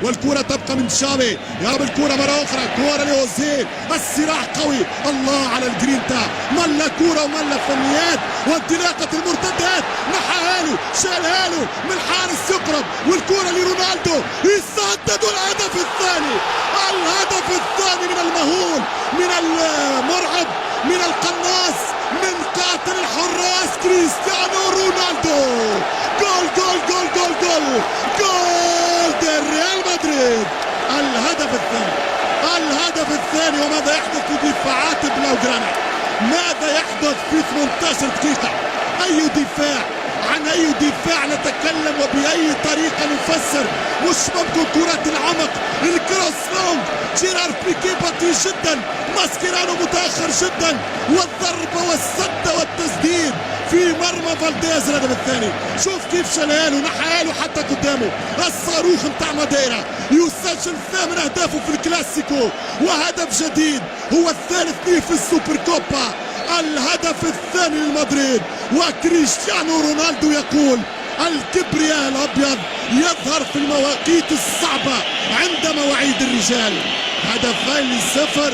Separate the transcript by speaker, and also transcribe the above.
Speaker 1: والكرة تبقى من تشافي، يلعب الكرة مرة أخرى، كرة لأوزيل، الصراع قوي، الله على الجرينتا، ملا كرة وملا فنيات، وانطلاقة المرتدات، نحاها له، شالها له من حارس يقرب، والكرة لرونالدو، يسدد الهدف الثاني، الهدف الثاني من المهول، من المرعب، من القناص، من قاتل الحراس كريستيانو رونالدو. جول جول جول جول جول جول ريال مدريد. الهدف الثاني وماذا يحدث في دفاعات بلاوغرانا؟ ماذا يحدث في 18 دقيقة؟ أي دفاع، عن أي دفاع نتكلم وبأي طريقة نفسر؟ مش ممكن كرات العمق، الكروس لونج، جيرار بيكي بطيء جدا، ماسكيرانو متأخر جدا، والضربة والسدة والتسديد في مرمى فالديز. الهدف الثاني شوف كيف شالها ونحاها له حتى قدامه، الصاروخ نتاع ماديرا يسجل 8 أهدافه في الكلاسيكو، وهدف جديد هو الثالث ليه في السوبر كوبا. الهدف الثاني لمدريد، وكريستيانو رونالدو يقول الكبرياء الأبيض يظهر في المواقيت الصعبة عند مواعيد الرجال. هدفين للصفر.